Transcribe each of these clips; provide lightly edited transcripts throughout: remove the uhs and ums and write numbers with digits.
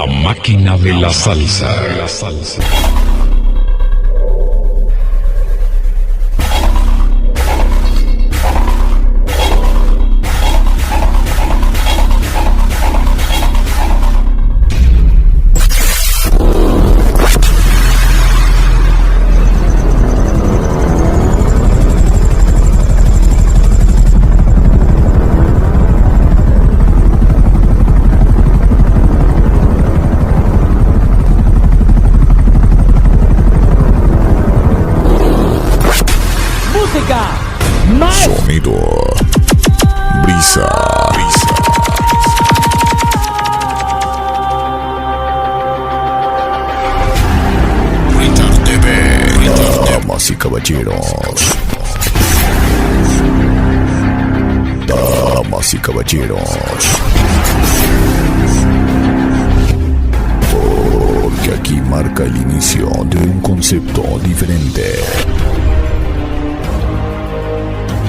máquina de la salsa. Sonido Brisa. Retard TV. Damas y caballeros. Damas y caballeros. Porque aquí marca el inicio de un concepto diferente.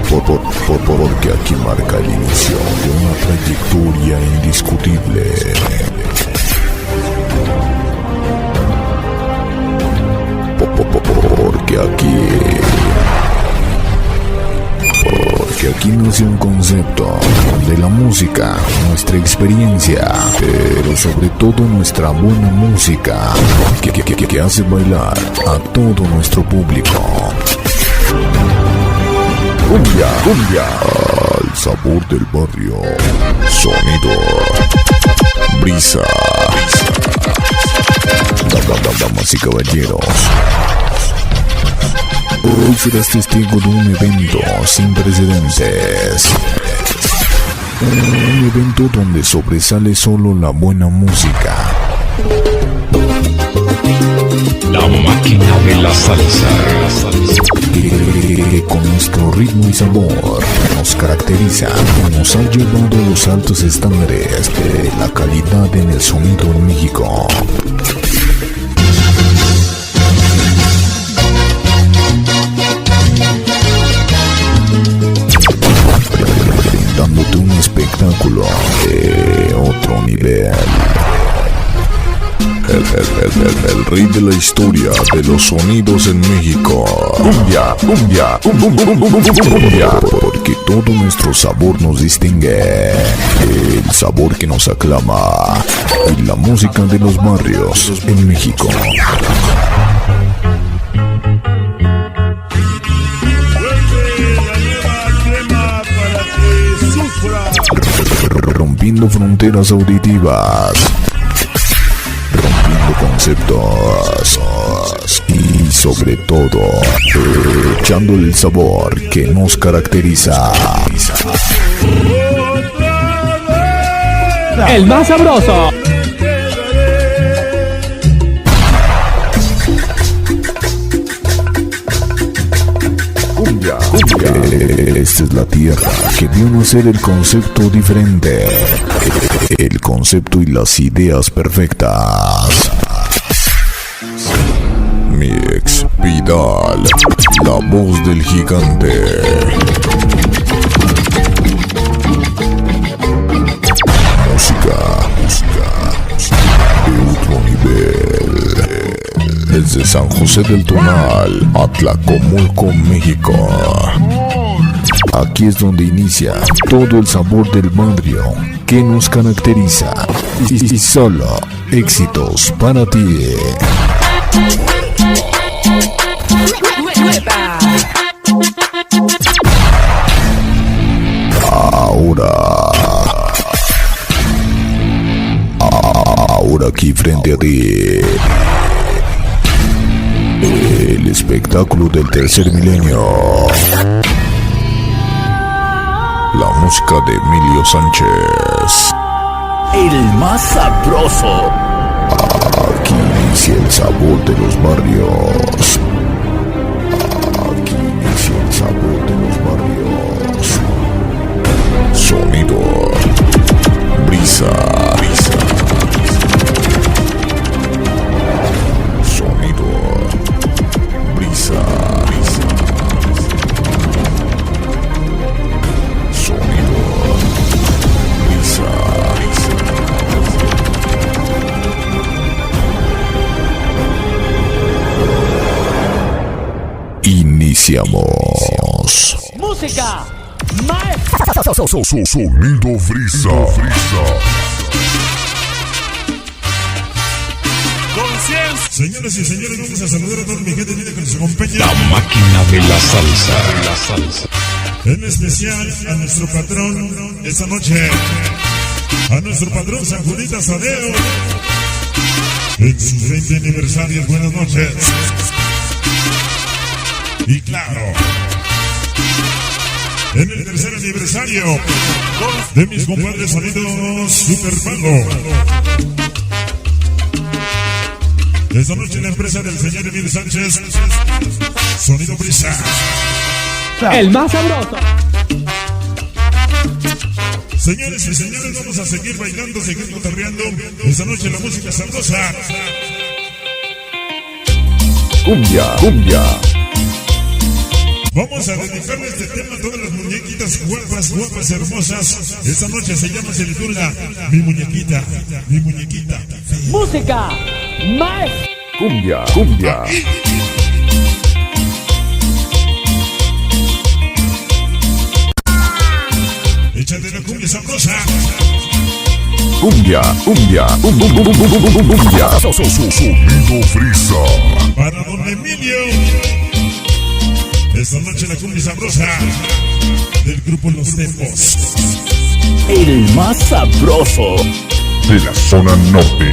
Porque aquí marca el inicio de una trayectoria indiscutible. Porque aquí nace un concepto de la música, nuestra experiencia, pero sobre todo nuestra buena música, que hace bailar a todo nuestro público. Cumbia, al sabor del barrio. Sonido Brisa. Damas y caballeros, hoy serás testigo de un evento sin precedentes. Un evento donde sobresale solo la buena música. La máquina de la salsa. Que con nuestro ritmo y sabor nos caracteriza, nos ha llevado a los altos estándares de la calidad en el sonido en México. Brindándote un espectáculo de otro nivel. El rey de la historia de los sonidos en México. Cumbia. Porque todo nuestro sabor nos distingue. El sabor que nos aclama. Y la música de los barrios en México. Rompiendo fronteras auditivas. Conceptos y sobre todo echando el sabor que nos caracteriza. El más sabroso. Cumbia. Esta es la tierra que vio nacer el concepto diferente. El concepto y las ideas perfectas. Mix Vidal, la voz del gigante. Música de otro nivel. Desde San José del Tonal a Tlacomulco, México. Aquí es donde inicia todo el sabor del barrio que nos caracteriza. Y solo éxitos para ti. Ahora aquí frente a ti, el espectáculo del tercer milenio. La música de Emilio Sánchez. El más sabroso. Aquí inicia el sabor de los barrios. Aquí inicia el sabor de los barrios. Sonido Brisa. Sonido Brisa. Sonido Brisa. Iniciamos. Música. Maestro. Sonido Frisa. Señoras y señores, vamos a saludar a toda mi gente linda que nos acompaña. La máquina de la salsa. En especial a nuestro patrón esta noche, a nuestro patrón San Juditas Tadeo, en sus 20 aniversarios. Buenas noches. Y claro, en el tercer aniversario de mis compadres Sonidos Super Palo. Esta noche la empresa del señor Emil Sánchez, Sonido Brisa. El más sabroso. Señores y señores, vamos a seguir bailando, seguir cotorreando. Esta noche la música sabrosa. Cumbia. Vamos a dedicarle este tema a todas las muñequitas guapas, hermosas. Esta noche se titula Mi muñequita. Música. Maestro. Cumbia. Échate la cumbia sabrosa. Cumbia. Sonido Frisa. Para don Emilio. Esta noche la cumbia sabrosa del grupo Los Tempos. El más sabroso. De la zona norte.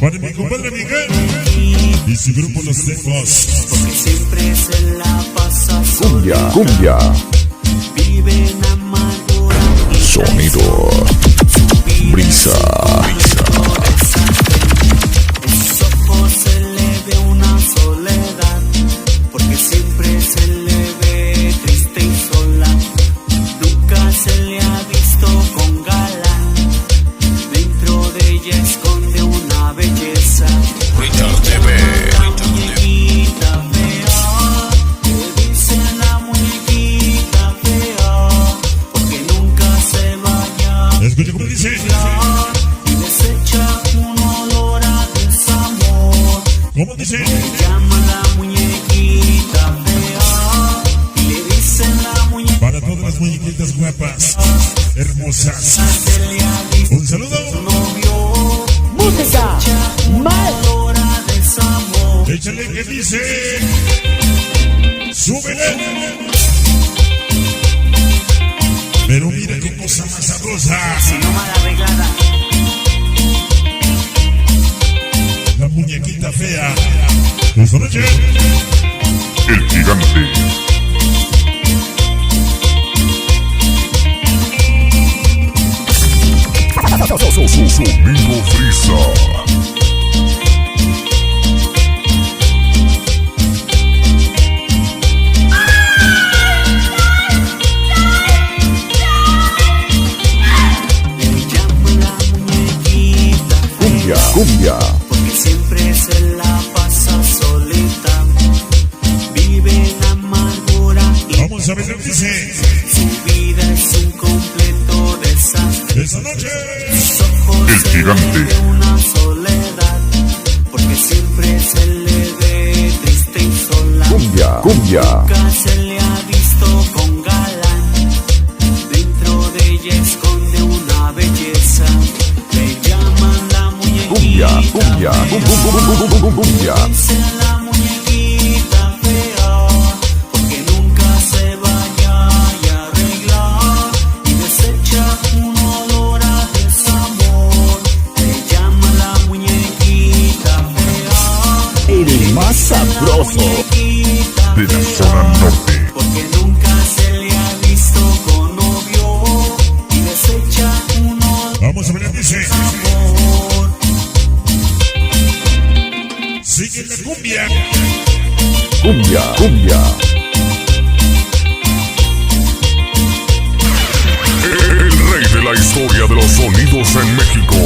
Para mi compadre Miguel y su grupo Los Tempos. Porque siempre se la pasa Cumbia. vive en amargura y Sonido Brisa. en sus ojos se le ve una soledad, porque siempre se le ve triste y sola. Nunca se le ha visto con galán, dentro de ella esconde una belleza. La muñequita fea, le dicen la muñequita fea, porque nunca se vaya Escucha cómo dice. y desecha un olor a desamor. ¿Cómo dice? Llama la muñequita fea y le dicen la muñequita. Para todas las muñequitas guapas, hermosas. Se le ha visto Un saludo. novio. Música. Maestro. Olor a desamor. Échale que dice. Súbele. Pero mira qué cosa más sabrosa. Si no mal arreglada. La muñequita fea. Esta noche. El gigante. Sonido Frisa. Le llaman la muñequita fea, Cumbia. porque siempre se la pasa solita. Vive en amargura y Vamos a ver lo que dice. su vida es un completo desastre. Esta noche. Sus ojos El se le gigante. ve una soledad, porque siempre se le ve triste y sola. Cumbia. Nunca se le ha visto con galán, dentro de ella esconde una belleza. Le llaman la muñequita Cumbia. Dicen la muñequita fea, porque nunca se vaya a arreglar y desecha un olor a desamor. Le llaman la muñequita fea. El más sabroso. De la zona norte. Porque nunca se le ha visto con novio y desecha un olor Vamos a ver lo que dice. a amor. Sigue la cumbia. Cumbia. El rey de la historia de los sonidos en México.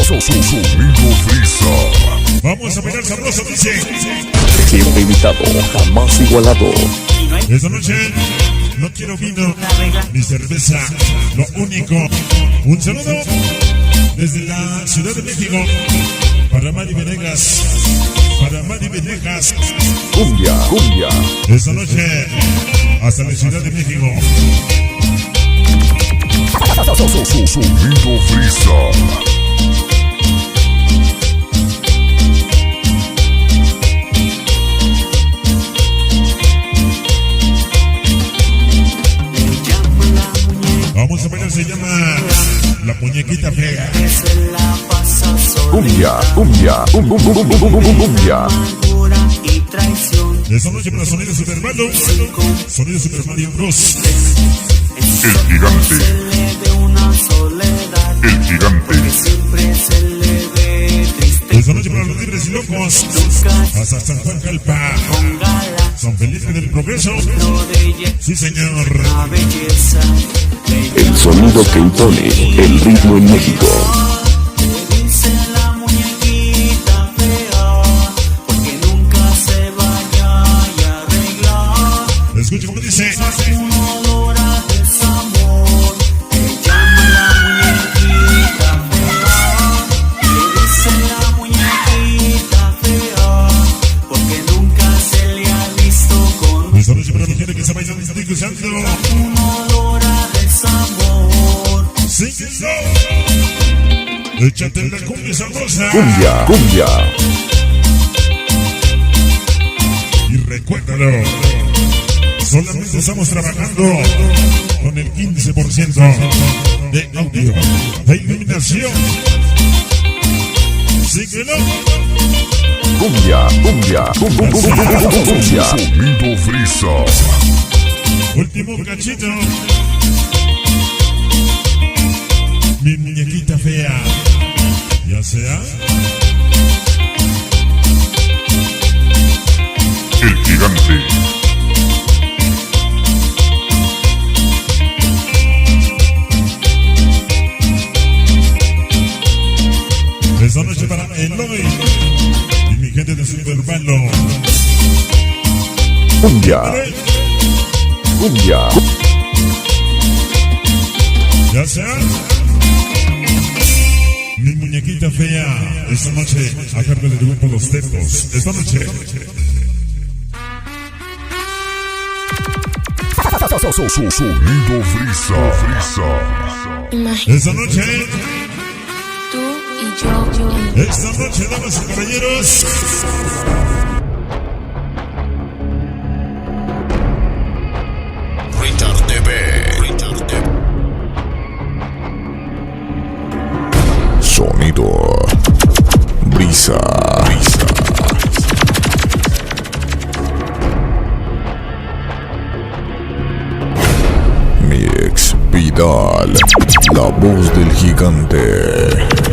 Sonido Frisa. Vamos a bailar sabroso, dice. Siempre invitado, jamás igualado. Y no hay Esta noche no quiero vino regla. ni cerveza. Lo único, un saludo desde la Ciudad de México, para Mari Venegas, para Mari Venegas, Cumbia, cumbia. esta noche, hasta la Ciudad de México. Sonido Frisa. Vamos a bailar, se llama La Muñequita Fea. Cumbia, cumbia, cumbia. Esta noche para Sonido Super Mario, Sonido Super Mario Bros. El gigante. El gigante. Esta noche para los libres y locos, hasta San Juan Calpa, San Felipe del Progreso. Sí, señor. El sonido que impone el ritmo en México. Escucha cómo dice. Esta noche para la gente que está bailando, está escuchando. Sí, no. Échate la cumbia sabrosa. Cumbia, cumbia. Y recuérdalo, solamente estamos trabajando con el 15% de audio, de iluminación. Síguelo. Cumbia, cumbia, cumbia. Sonido Frisa. Último cachito. Mi muñequita fea. Ya sea El gigante. esta noche para Eloy y mi gente de Superbalo. Cumbia. Cumbia. Ya sea mi muñequita fea. Esta noche a cargo del grupo Los Tepos. Esta noche Sonido Frisa. esta noche Tú y yo. esta noche, damas y caballeros, Retard TV. Sonido Brisa. Mix Vidal, la voz del gigante.